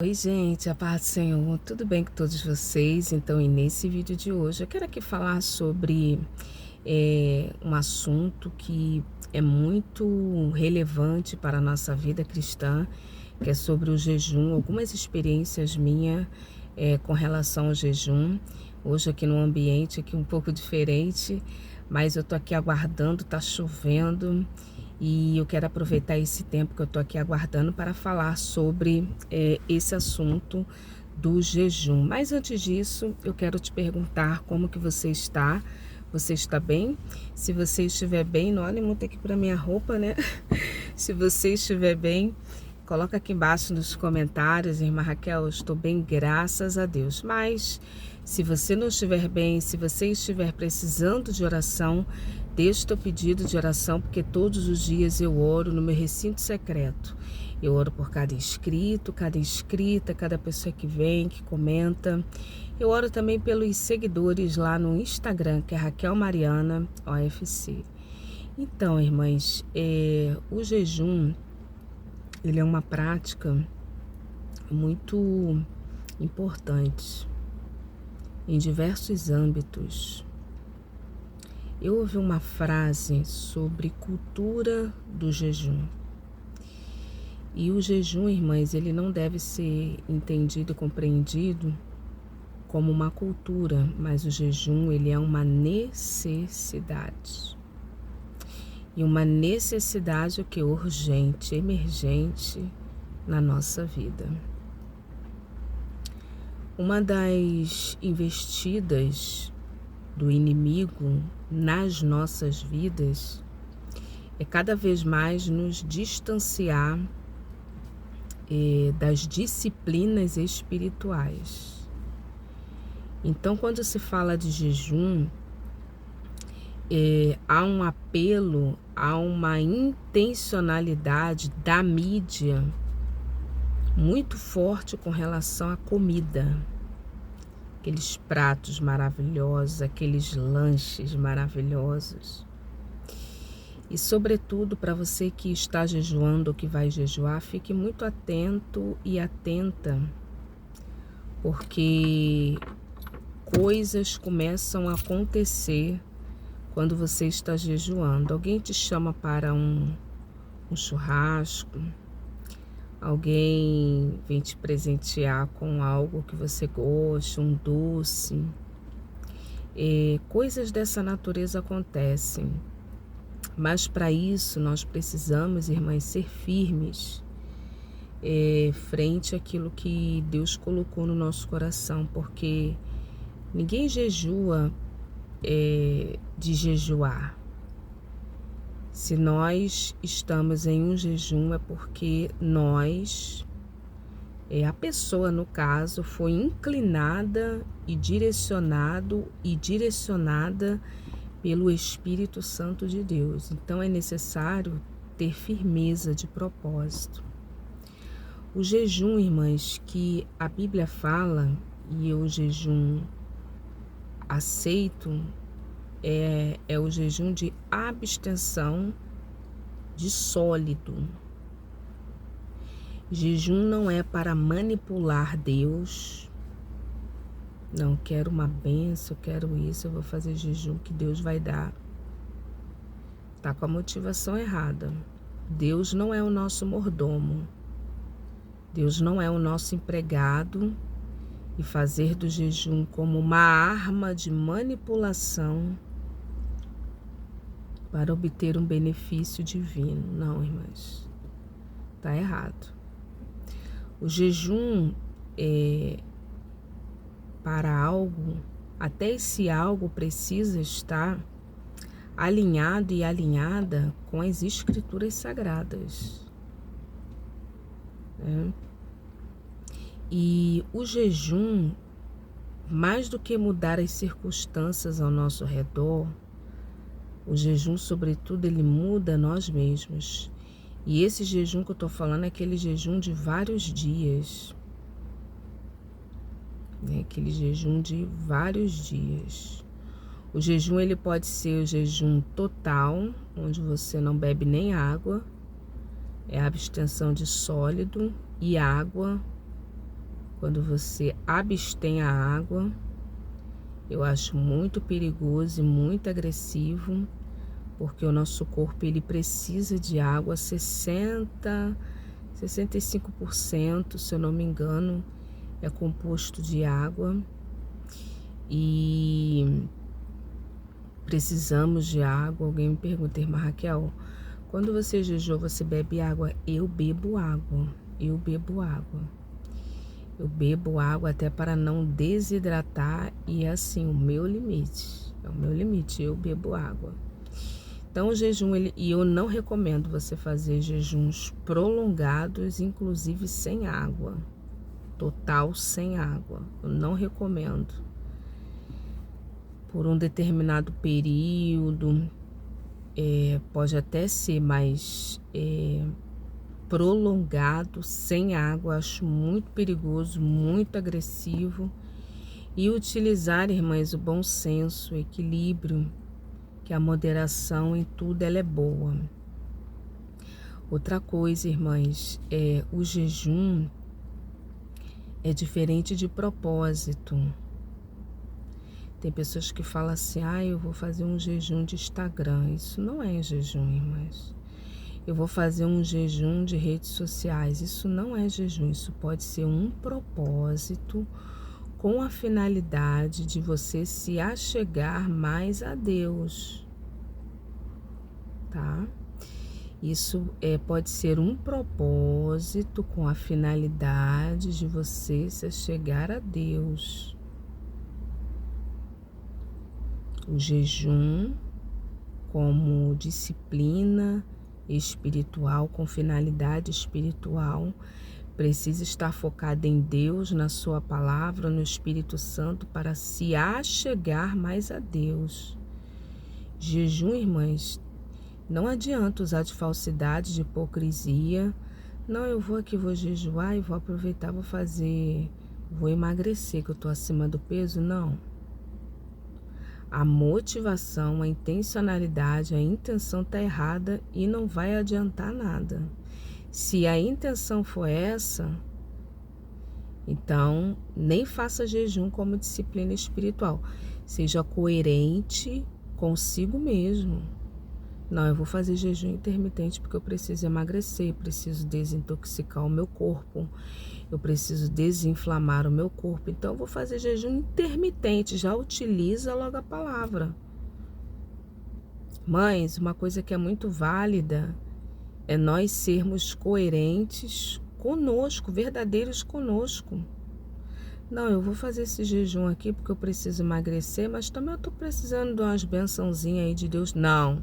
Oi, gente, a paz do Senhor, tudo bem com todos vocês? Então, e nesse vídeo de hoje, eu quero aqui falar sobre um assunto que é muito relevante para a nossa vida cristã, que é sobre o jejum, algumas experiências minhas com relação ao jejum. Hoje aqui num ambiente aqui um pouco diferente, mas eu tô aqui aguardando, tá chovendo, e eu quero aproveitar esse tempo que eu tô aqui aguardando para falar sobre esse assunto do jejum. Mas antes disso, eu quero te perguntar como que você está. Você está bem? Se você estiver bem, não olhe muito aqui para minha roupa, né? Se você estiver bem, coloca aqui embaixo nos comentários, irmã Raquel, eu estou bem, graças a Deus. Mas se você não estiver bem, se você estiver precisando de oração, deixe o teu pedido de oração, porque todos os dias eu oro no meu recinto secreto. Eu oro por cada inscrito, cada inscrita, cada pessoa que vem, que comenta. Eu oro também pelos seguidores lá no Instagram, que é Raquel Mariana OFC. Então, irmãs, o jejum, ele é uma prática muito importante em diversos âmbitos. Eu ouvi uma frase sobre cultura do jejum. E o jejum, irmãs, ele não deve ser entendido e compreendido como uma cultura, mas o jejum, ele é uma necessidade. E uma necessidade que é urgente, emergente na nossa vida. Uma das investidas do inimigo nas nossas vidas é cada vez mais nos distanciar das disciplinas espirituais. Então, quando se fala de jejum, há um apelo, há uma intencionalidade da mídia muito forte com relação à comida. Aqueles pratos maravilhosos, aqueles lanches maravilhosos. E sobretudo para você que está jejuando ou que vai jejuar, fique muito atento e atenta, porque coisas começam a acontecer quando você está jejuando. Alguém te chama para um churrasco, alguém vem te presentear com algo que você gosta, um doce. Coisas dessa natureza acontecem. Mas para isso nós precisamos, irmãs, ser firmes frente àquilo que Deus colocou no nosso coração, porque ninguém jejua de jejuar. Se nós estamos em um jejum é porque nós, a pessoa no caso, foi inclinada e direcionada pelo Espírito Santo de Deus. Então é necessário ter firmeza de propósito. O jejum, irmãs, que a Bíblia fala, e o jejum aceito, é o jejum de abstenção de sólido. Jejum não é para manipular Deus. Não, quero uma bênção, quero isso, eu vou fazer jejum que Deus vai dar. Tá com a motivação errada. Deus não é o nosso mordomo. Deus não é o nosso empregado, e fazer do jejum como uma arma de manipulação para obter um benefício divino. Não, irmãs, tá errado. O jejum para algo, até esse algo precisa estar alinhado e alinhada com as escrituras sagradas. E o jejum, mais do que mudar as circunstâncias ao nosso redor, o jejum, sobretudo, ele muda nós mesmos. E esse jejum que eu estou falando é aquele jejum de vários dias. Aquele jejum de vários dias. O jejum, ele pode ser o jejum total, onde você não bebe nem água. É a abstenção de sólido e água quando você abstém a água. Eu acho muito perigoso e muito agressivo, porque o nosso corpo ele precisa de água, 65%, se eu não me engano, é composto de água. E precisamos de água. Alguém me pergunta, irmã Raquel, quando você jejua, você bebe água? Eu bebo água, eu bebo água. Eu bebo água até para não desidratar e é assim, o meu limite. É o meu limite, eu bebo água. Então o jejum, e eu não recomendo você fazer jejuns prolongados, inclusive sem água. Total sem água. Eu não recomendo. Por um determinado período, pode até ser, mas prolongado, sem água, acho muito perigoso, muito agressivo. E utilizar, irmãs, o bom senso, o equilíbrio, que a moderação em tudo ela é boa. Outra coisa, irmãs, o jejum é diferente de propósito. Tem pessoas que falam assim, eu vou fazer um jejum de Instagram. Isso não é jejum, irmãs. Eu vou fazer um jejum de redes sociais. Isso não é jejum, isso pode ser um propósito com a finalidade de você se achegar mais a Deus, tá? Isso pode ser um propósito com a finalidade de você se achegar a Deus. O jejum como disciplina espiritual, com finalidade espiritual, precisa estar focada em Deus, na sua palavra, no Espírito Santo, para se achegar mais a Deus. Jejum, irmãs, não adianta usar de falsidade, de hipocrisia. Não, eu vou aqui, vou jejuar e vou aproveitar, vou emagrecer, que eu estou acima do peso. Não. A motivação, a intencionalidade, a intenção está errada e não vai adiantar nada. Se a intenção for essa, então nem faça jejum como disciplina espiritual. Seja coerente consigo mesmo. Não, eu vou fazer jejum intermitente porque eu preciso emagrecer, preciso desintoxicar o meu corpo, eu preciso desinflamar o meu corpo. Então eu vou fazer jejum intermitente, já utiliza logo a palavra. Mães, uma coisa que é muito válida é nós sermos coerentes conosco, verdadeiros conosco. Não, eu vou fazer esse jejum aqui porque eu preciso emagrecer, mas também eu estou precisando de umas bençãozinhas aí de Deus. Não.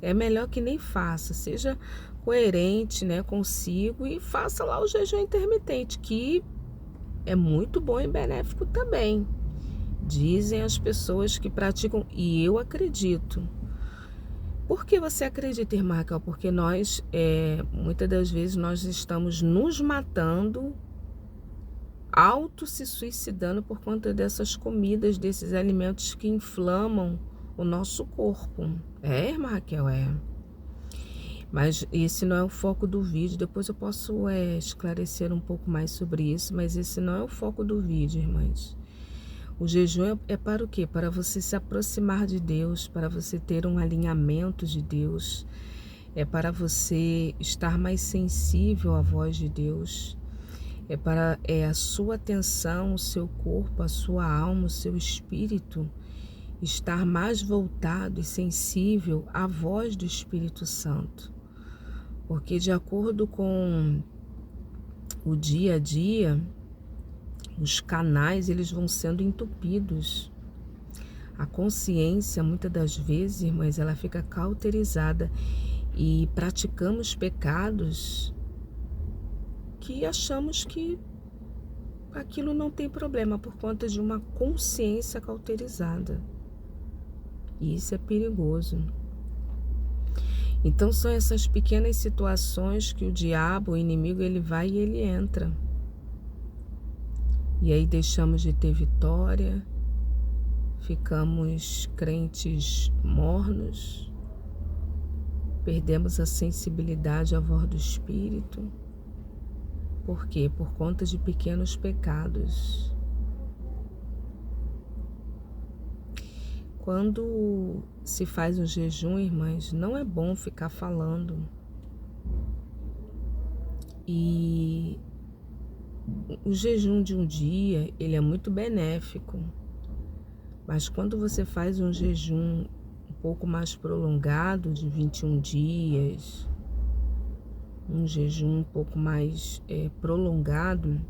É melhor que nem faça, seja coerente, né, consigo e faça lá o jejum intermitente, que é muito bom e benéfico também. Dizem as pessoas que praticam, e eu acredito. Por que você acredita, irmã Raquel? Porque nós, muitas das vezes, nós estamos nos matando, se suicidando por conta dessas comidas, desses alimentos que inflamam o nosso corpo. Irmã Raquel, Mas esse não é o foco do vídeo. Depois eu posso esclarecer um pouco mais sobre isso, mas esse não é o foco do vídeo, irmãs. O jejum é para o quê? Para você se aproximar de Deus, para você ter um alinhamento de Deus, é para você estar mais sensível à voz de Deus, é para a sua atenção, o seu corpo, a sua alma, o seu espírito estar mais voltado e sensível à voz do Espírito Santo. Porque de acordo com o dia a dia, os canais eles vão sendo entupidos. A consciência, muitas das vezes, irmãs, ela fica cauterizada e praticamos pecados que achamos que aquilo não tem problema por conta de uma consciência cauterizada. E isso é perigoso. Então são essas pequenas situações que o diabo, o inimigo, ele vai e ele entra. E aí deixamos de ter vitória, ficamos crentes mornos, perdemos a sensibilidade à voz do Espírito. Por quê? Por conta de pequenos pecados. Quando se faz um jejum, irmãs, não é bom ficar falando. E o jejum de um dia, ele é muito benéfico. Mas quando você faz um jejum um pouco mais prolongado, de 21 dias, um jejum um pouco mais prolongado,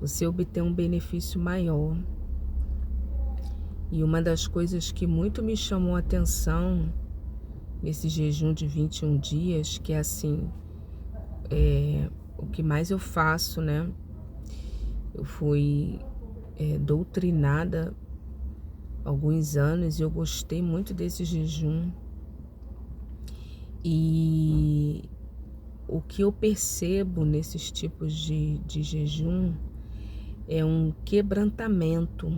você obtém um benefício maior. E uma das coisas que muito me chamou a atenção nesse jejum de 21 dias, que é assim, o que mais eu faço, né? Eu fui doutrinada há alguns anos e eu gostei muito desse jejum. E o que eu percebo nesses tipos de jejum é um quebrantamento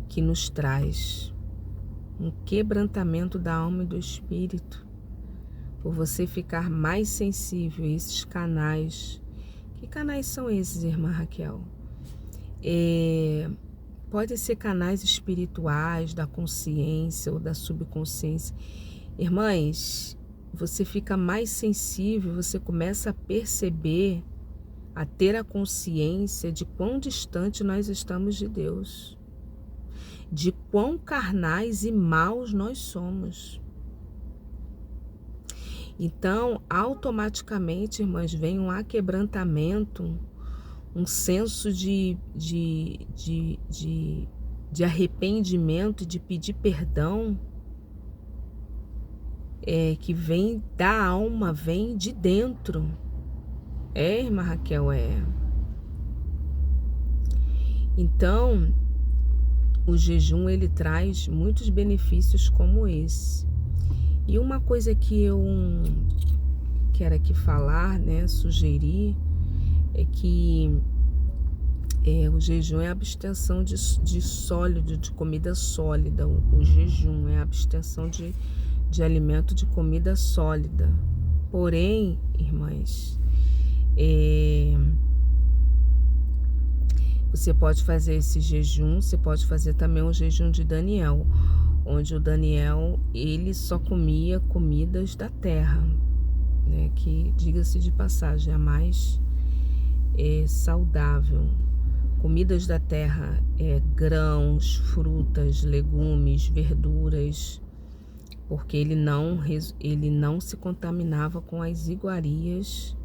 que nos traz, um quebrantamento da alma e do espírito, por você ficar mais sensível a esses canais. Que canais são esses, irmã Raquel? Pode ser canais espirituais, da consciência ou da subconsciência. Irmãs, você fica mais sensível, você começa a perceber, a ter a consciência de quão distante nós estamos de Deus, de quão carnais e maus nós somos. Então, automaticamente, irmãs, vem um aquebrantamento, um senso de arrependimento, de pedir perdão, que vem da alma, vem de dentro. Irmã Raquel, Então, o jejum, ele traz muitos benefícios como esse. E uma coisa que eu quero aqui falar, né, sugerir, é que o jejum é a abstenção de sólido, de comida sólida. O jejum é a abstenção de alimento, de comida sólida. Porém, irmãs, você pode fazer esse jejum, você pode fazer também um jejum de Daniel, onde o Daniel, ele só comia comidas da terra, né, que, diga-se de passagem, é a mais saudável. Comidas da terra, grãos, frutas, legumes, verduras, porque ele não se contaminava com as iguarias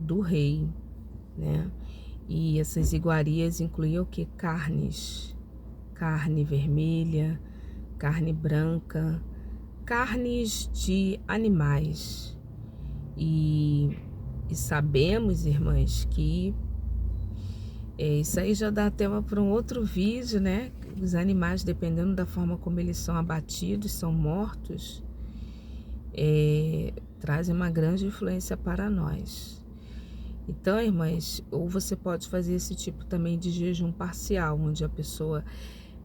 do rei, né? E essas iguarias incluíam o que? Carnes, carne vermelha, carne branca, carnes de animais. E sabemos, irmãs, que isso aí já dá tema para um outro vídeo, né? Os animais, dependendo da forma como eles são abatidos, são mortos, trazem uma grande influência para nós. Então, irmãs, ou você pode fazer esse tipo também de jejum parcial, onde a pessoa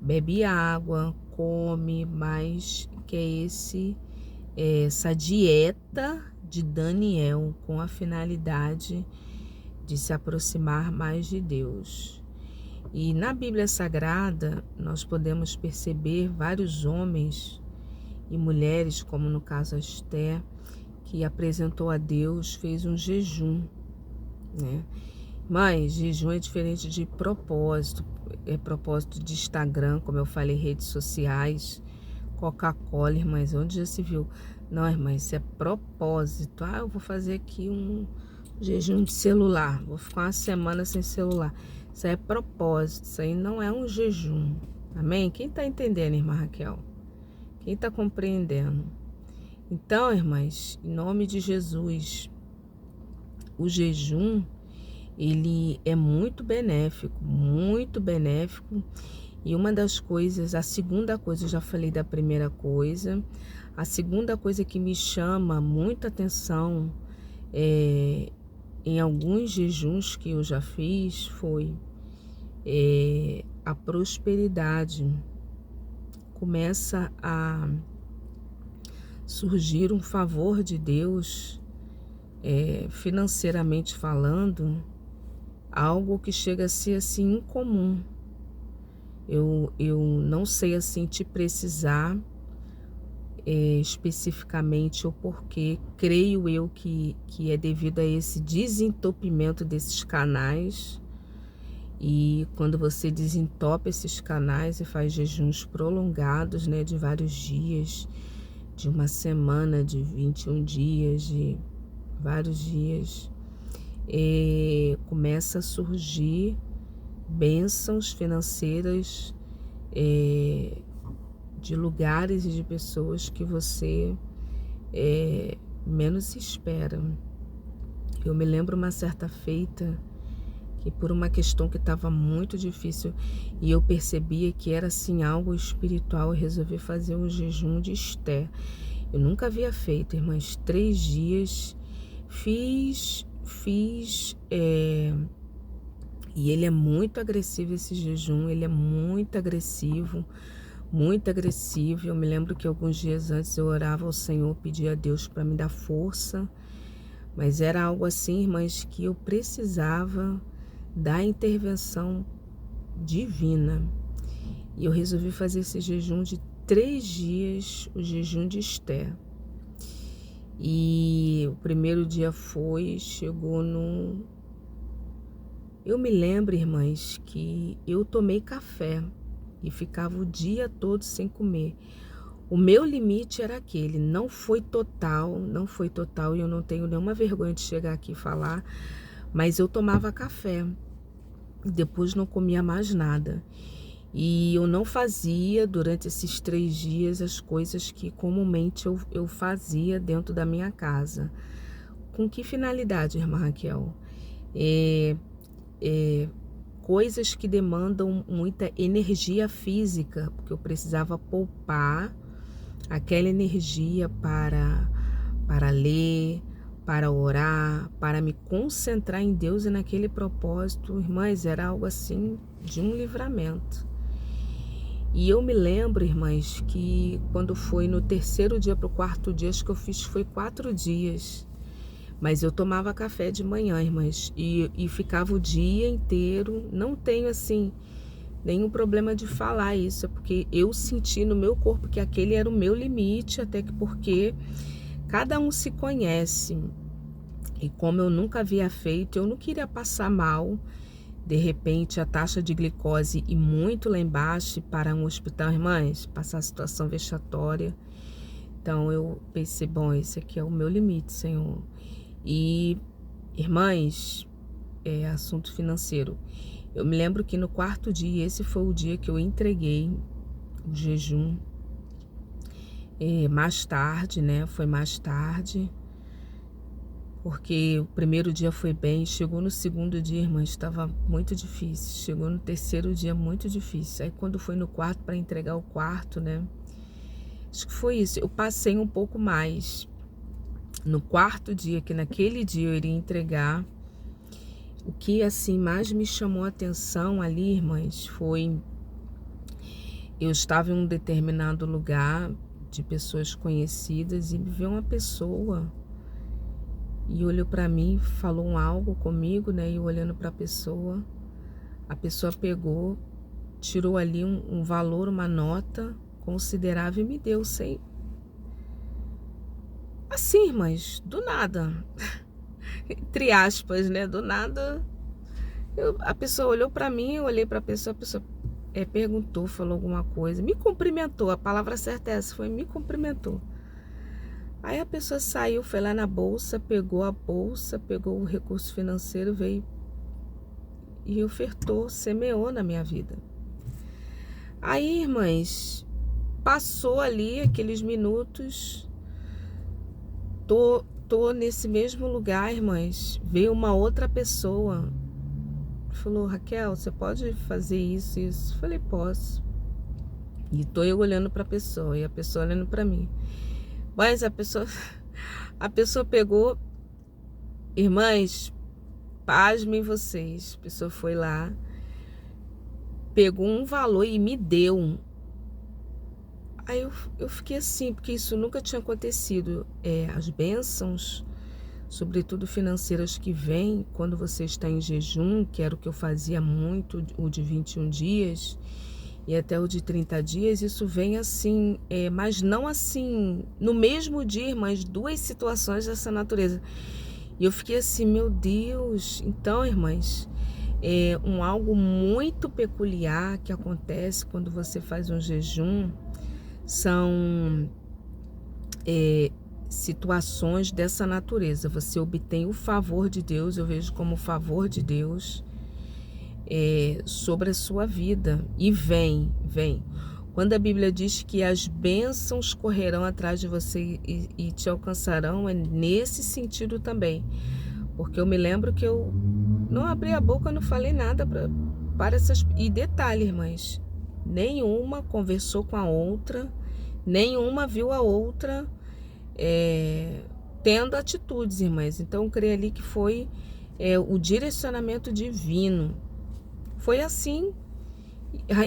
bebe água, come, mas que é essa dieta de Daniel, com a finalidade de se aproximar mais de Deus. E na Bíblia Sagrada, nós podemos perceber vários homens e mulheres, como no caso Esther, que apresentou a Deus, fez um jejum, né? Mas jejum é diferente de propósito, é propósito de Instagram, como eu falei, redes sociais, Coca-Cola, irmãs, onde já se viu? Não, irmãs, isso é propósito. Eu vou fazer aqui um jejum de celular, vou ficar uma semana sem celular. Isso aí é propósito, isso aí não é um jejum. Amém? Quem está entendendo, irmã Raquel? Quem está compreendendo? Então, irmãs, em nome de Jesus, o jejum, ele é muito benéfico, muito benéfico. E uma das coisas, a segunda coisa, eu já falei da primeira coisa, a segunda coisa que me chama muita atenção em alguns jejuns que eu já fiz foi a prosperidade. Começa a surgir um favor de Deus, financeiramente falando, algo que chega a ser assim incomum. Eu não sei assim te precisar especificamente o porquê. Creio eu que é devido a esse desentupimento desses canais. E quando você desentope esses canais e faz jejuns prolongados, né, de vários dias, de uma semana, de 21 dias, de vários dias, começa a surgir bênçãos financeiras de lugares e de pessoas que você menos espera. Eu me lembro uma certa feita que por uma questão que estava muito difícil e eu percebia que era assim algo espiritual, eu resolvi fazer um jejum de Esté. Eu nunca havia feito, irmãs, 3 dias, fiz, e ele é muito agressivo esse jejum, ele é muito agressivo, muito agressivo. Eu me lembro que alguns dias antes eu orava ao Senhor, pedia a Deus para me dar força, mas era algo assim, irmãs, que eu precisava da intervenção divina. E eu resolvi fazer esse jejum de 3 dias, o jejum de Esté. E o primeiro dia chegou no... Eu me lembro, irmãs, que eu tomei café e ficava o dia todo sem comer. O meu limite era aquele, não foi total, e eu não tenho nenhuma vergonha de chegar aqui e falar, mas eu tomava café e depois não comia mais nada. E eu não fazia durante esses 3 dias as coisas que comumente eu fazia dentro da minha casa. Com que finalidade, irmã Raquel? Coisas que demandam muita energia física, porque eu precisava poupar aquela energia para ler, para orar, para me concentrar em Deus e naquele propósito. Irmãs, era algo assim de um livramento. E eu me lembro, irmãs, que quando foi no 3º dia para o 4º dia, acho que eu fiz foi 4 dias. Mas eu tomava café de manhã, irmãs, e ficava o dia inteiro. Não tenho, assim, nenhum problema de falar isso, é porque eu senti no meu corpo que aquele era o meu limite, até que porque cada um se conhece. E como eu nunca havia feito, eu não queria passar mal. De repente, a taxa de glicose ir muito lá embaixo para um hospital, irmãs, passar a situação vexatória. Então, eu pensei, bom, esse aqui é o meu limite, Senhor. E, irmãs, assunto financeiro. Eu me lembro que no 4º dia, esse foi o dia que eu entreguei o jejum. Mais tarde, né? Foi mais tarde. Porque o primeiro dia foi bem, chegou no 2º dia, irmã, estava muito difícil. Chegou no 3º dia, muito difícil. Aí quando foi no 4º para entregar o 4º, né? Acho que foi isso. Eu passei um pouco mais. No 4º dia, que naquele dia eu iria entregar, o que assim mais me chamou a atenção ali, irmãs, foi... Eu estava em um determinado lugar de pessoas conhecidas e me veio uma pessoa e olhou para mim, falou algo comigo, né? E eu olhando para a pessoa pegou, tirou ali um valor, uma nota considerável e me deu sem... Assim, irmãs, do nada, entre aspas, né? Do nada, a pessoa olhou para mim, eu olhei para a pessoa perguntou, falou alguma coisa, me cumprimentou, a palavra certa é essa, foi me cumprimentou. Aí a pessoa saiu, foi lá na bolsa, pegou o recurso financeiro, veio e ofertou, semeou na minha vida. Aí, irmãs, passou ali aqueles minutos, tô nesse mesmo lugar, irmãs, veio uma outra pessoa, falou, Raquel, você pode fazer isso, isso? Falei, posso. E tô eu olhando para a pessoa e a pessoa olhando para mim. Mas a pessoa pegou, irmãs, pasmem vocês, a pessoa foi lá, pegou um valor e me deu. Aí eu fiquei assim, porque isso nunca tinha acontecido. As bênçãos, sobretudo financeiras, que vêm quando você está em jejum, que era o que eu fazia muito, o de 21 dias e até o de 30 dias, isso vem assim, mas não assim, no mesmo dia, mas duas situações dessa natureza. E eu fiquei assim, meu Deus. Então, irmãs, é algo muito peculiar que acontece quando você faz um jejum, são situações dessa natureza. Você obtém o favor de Deus, eu vejo como o favor de Deus sobre a sua vida. E vem. Quando a Bíblia diz que as bênçãos correrão atrás de você e te alcançarão, é nesse sentido também. Porque eu me lembro que eu não abri a boca, eu não falei nada para essas... E detalhe, irmãs, nenhuma conversou com a outra, nenhuma viu a outra tendo atitudes, irmãs. Então eu creio ali que foi o direcionamento divino. Foi assim.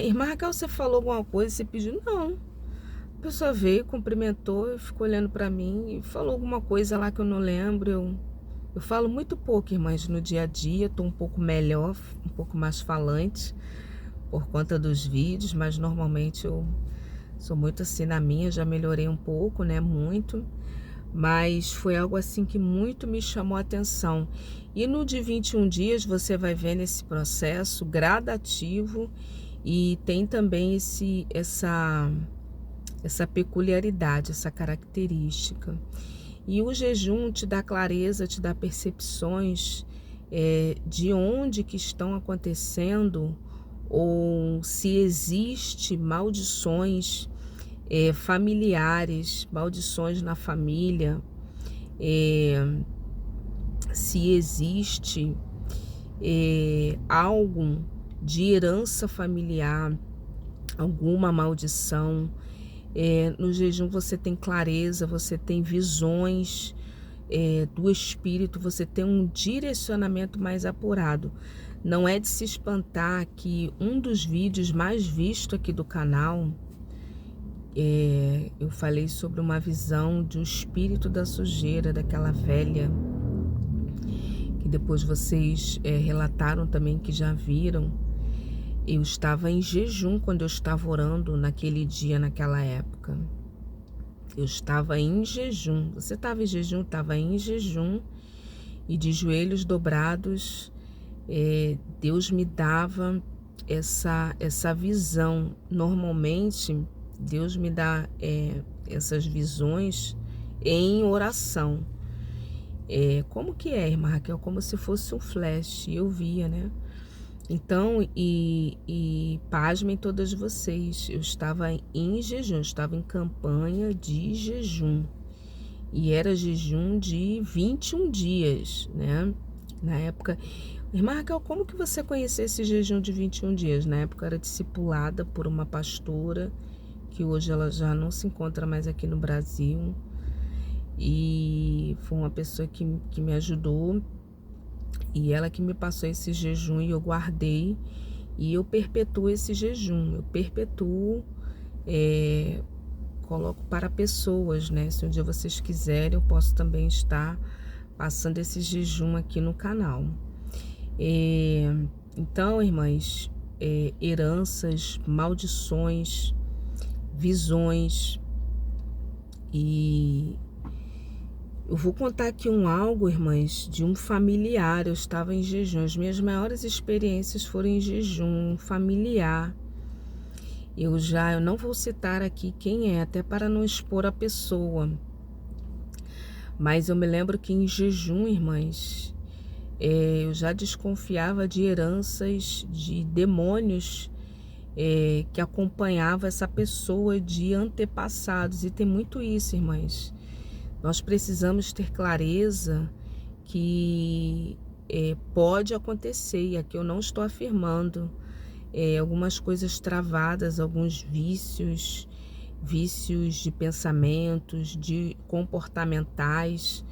Irmã Raquel, você falou alguma coisa, você pediu? Não. A pessoa veio, cumprimentou, ficou olhando para mim e falou alguma coisa lá que eu não lembro. Eu falo muito pouco, irmãs, no dia a dia. Estou um pouco melhor, um pouco mais falante por conta dos vídeos, mas normalmente eu sou muito assim na minha. Já melhorei um pouco, né? Muito. Mas foi algo assim que muito me chamou a atenção. E no de 21 dias você vai ver nesse processo gradativo e tem também essa peculiaridade, essa característica. E o jejum te dá clareza, te dá percepções de onde que estão acontecendo ou se existe maldições familiares, maldições na família, se existe algo de herança familiar, alguma maldição. No jejum você tem clareza, você tem visões do Espírito, você tem um direcionamento mais apurado. Não é de se espantar que um dos vídeos mais vistos aqui do canal, eu falei sobre uma visão de um espírito da sujeira, daquela velha, que depois vocês relataram também que já viram. Eu estava em jejum quando eu estava orando naquele dia, naquela época. Eu estava em jejum. Você estava em jejum? Estava em jejum. E de joelhos dobrados, Deus me dava essa visão. Normalmente, Deus me dá essas visões em oração. Como que é, irmã Raquel? Como se fosse um flash. Eu via, né? Então, pasmem todas vocês, eu estava em jejum, estava em campanha de jejum. E era jejum de 21 dias, né? Na época... Irmã Raquel, como que você conheceu esse jejum de 21 dias? Na época eu era discipulada por uma pastora, que hoje ela já não se encontra mais aqui no Brasil. E foi uma pessoa que me ajudou. E ela que me passou esse jejum e eu guardei. E eu perpetuo esse jejum. Eu perpetuo, coloco para pessoas, né? Se um dia vocês quiserem, eu posso também estar passando esse jejum aqui no canal. Então, irmãs, heranças, maldições, visões. E eu vou contar aqui algo, irmãs, de um familiar. Eu estava em jejum. As minhas maiores experiências foram em jejum, um familiar. Eu não vou citar aqui quem é, até para não expor a pessoa. Mas eu me lembro que em jejum, irmãs, eu já desconfiava de heranças, de demônios que acompanhavam essa pessoa de antepassados. E tem muito isso, irmãs. Nós precisamos ter clareza que pode acontecer, e aqui eu não estou afirmando, algumas coisas travadas, alguns vícios de pensamentos, de comportamentais,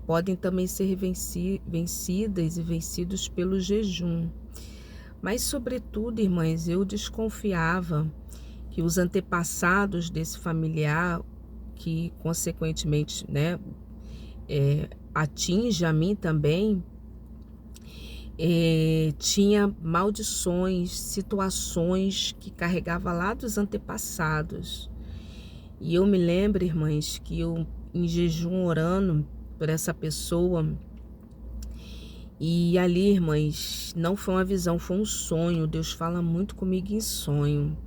podem também ser vencidas e vencidos pelo jejum. Mas, sobretudo, irmãs, eu desconfiava que os antepassados desse familiar, que consequentemente, né, atinge a mim também, tinha maldições, situações que carregava lá dos antepassados. E eu me lembro, irmãs, que eu em jejum orando por essa pessoa, e ali, irmãs, não foi uma visão, foi um sonho. Deus fala muito comigo em sonho.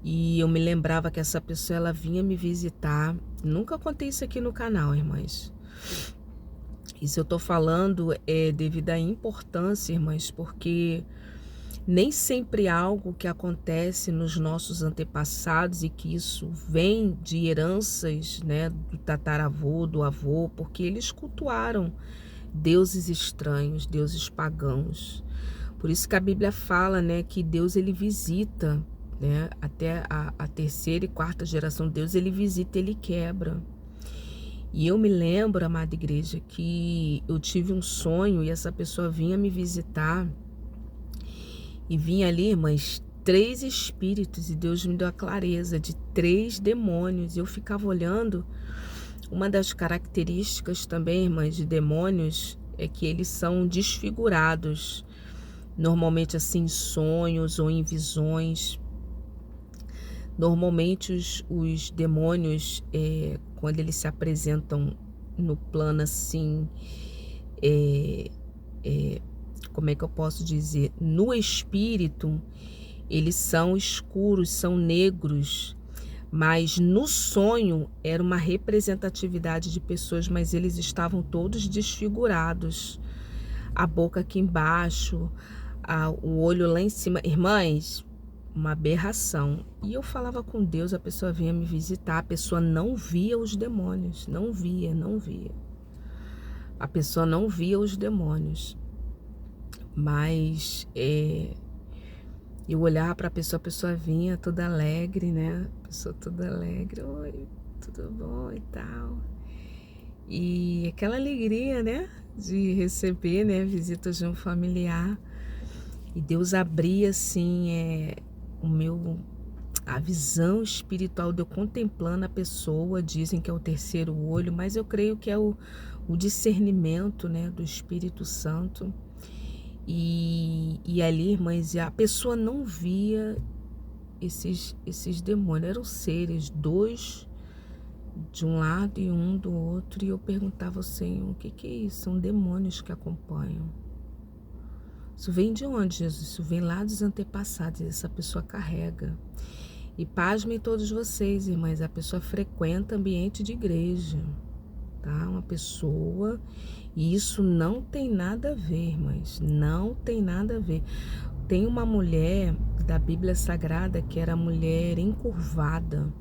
E eu me lembrava que essa pessoa, ela vinha me visitar. Nunca contei isso aqui no canal, irmãs. Isso eu tô falando devido à importância, irmãs, porque nem sempre algo que acontece nos nossos antepassados e que isso vem de heranças, né, do tataravô, do avô, porque eles cultuaram deuses estranhos, deuses pagãos. Por isso que a Bíblia fala, né, que Deus ele visita, né, até a terceira e quarta geração, Deus ele visita, ele quebra. E eu me lembro, amada igreja, que eu tive um sonho e essa pessoa vinha me visitar e vinha ali, mas 3 espíritos, e Deus me deu a clareza de 3 demônios. E eu ficava olhando. Uma das características também, irmãs, de demônios é que eles são desfigurados, normalmente assim em sonhos ou em visões. Normalmente os demônios, quando eles se apresentam no plano assim, como é que eu posso dizer? No espírito, eles são escuros, são negros. Mas no sonho era uma representatividade de pessoas, mas eles estavam todos desfigurados. A boca aqui embaixo, o olho lá em cima. Irmãs, uma aberração. E eu falava com Deus, a pessoa vinha me visitar, a pessoa não via os demônios. Não via, não via. A pessoa não via os demônios. Mas eu olhava para a pessoa vinha toda alegre, né? A pessoa toda alegre, oi, tudo bom e tal. E aquela alegria, né? De receber, né? Visitas de um familiar. E Deus abria, assim, a visão espiritual de eu contemplando a pessoa. Dizem que é o terceiro olho, mas eu creio que é o discernimento, né? Do Espírito Santo. E ali, irmãs, a pessoa não via esses demônios, eram seres, 2 de um lado e um do outro, e eu perguntava ao Senhor, o que é isso? São demônios que acompanham. Isso vem de onde, Jesus? Isso vem lá dos antepassados, essa pessoa carrega. E pasmem todos vocês, irmãs, a pessoa frequenta ambiente de igreja, tá? Uma pessoa... E isso não tem nada a ver, irmãs, não tem nada a ver. Tem uma mulher da Bíblia Sagrada que era mulher encurvada.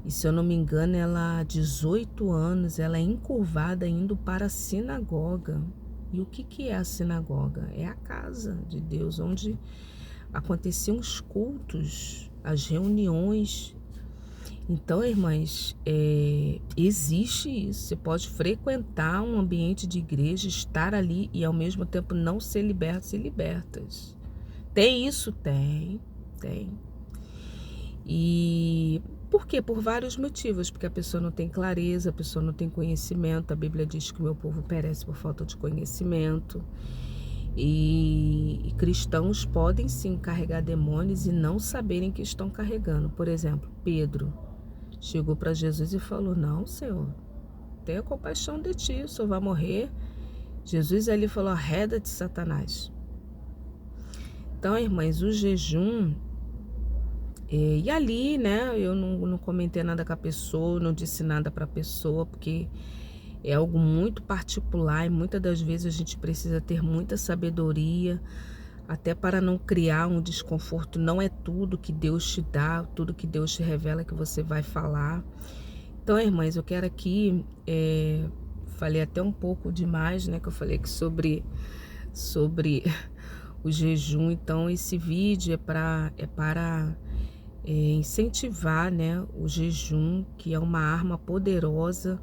E se eu não me engano, ela há 18 anos, ela é encurvada indo para a sinagoga. E o que é a sinagoga? É a casa de Deus, onde aconteciam os cultos, as reuniões. Então, irmãs, existe isso. Você pode frequentar um ambiente de igreja, estar ali e ao mesmo tempo não ser liberto e libertas. Tem isso? Tem. E por quê? Por vários motivos. Porque a pessoa não tem clareza, a pessoa não tem conhecimento. A Bíblia diz que o meu povo perece por falta de conhecimento. E cristãos podem sim carregar demônios e não saberem que estão carregando. Por exemplo, Pedro chegou para Jesus e falou, não, Senhor, tenha compaixão de ti, o Senhor vai morrer. Jesus ali falou, arreda-te, Satanás. Então, irmãs, o jejum, e ali, né, eu não comentei nada com a pessoa, não disse nada para a pessoa, porque é algo muito particular e muitas das vezes a gente precisa ter muita sabedoria, até para não criar um desconforto. Não é tudo que Deus te dá, tudo que Deus te revela que você vai falar. Então, irmãs, eu quero aqui, falei até um pouco demais, né, que eu falei aqui sobre o jejum. Então, esse vídeo é para incentivar, né, o jejum, que é uma arma poderosa,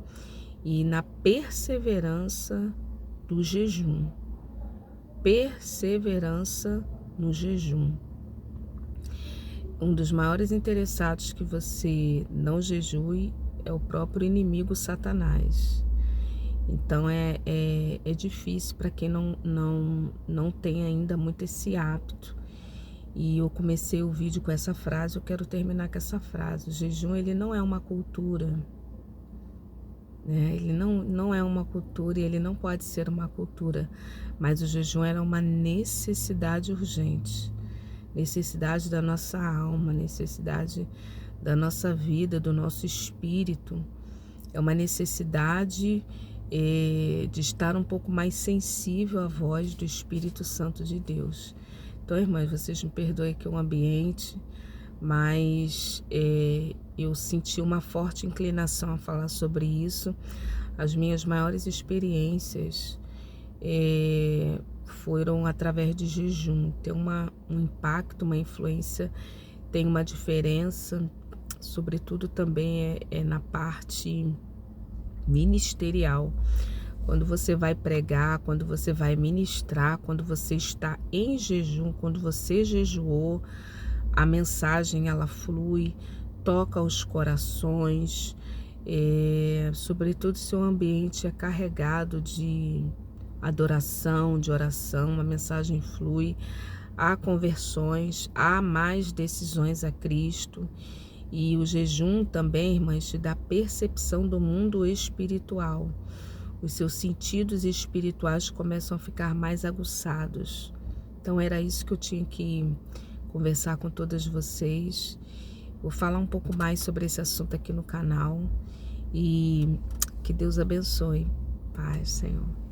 e na perseverança do jejum. Perseverança no jejum. um dos maiores interessados que você não jejue é o próprio inimigo Satanás. Então é difícil para quem não tem ainda muito esse hábito. E eu comecei o vídeo com essa frase, eu quero terminar com essa frase. O jejum, ele não é uma cultura, né? Ele não é uma cultura e ele não pode ser uma cultura. Mas o jejum era uma necessidade urgente. Necessidade da nossa alma, necessidade da nossa vida, do nosso espírito. É uma necessidade de estar um pouco mais sensível à voz do Espírito Santo de Deus. Então, irmãs, vocês me perdoem que é um ambiente, mas eu senti uma forte inclinação a falar sobre isso. As minhas maiores experiências foram através de jejum. Tem um impacto, uma influência, tem uma diferença, sobretudo também na parte ministerial. Quando você vai pregar, quando você vai ministrar, quando você está em jejum, quando você jejuou, a mensagem ela flui, toca os corações, sobretudo se o ambiente é carregado de adoração, de oração, a mensagem flui, há conversões, há mais decisões a Cristo. E o jejum também, irmãs, te dá percepção do mundo espiritual. Os seus sentidos espirituais começam a ficar mais aguçados. Então era isso que eu tinha que conversar com todas vocês. Vou falar um pouco mais sobre esse assunto aqui no canal. E que Deus abençoe. Paz, Senhor.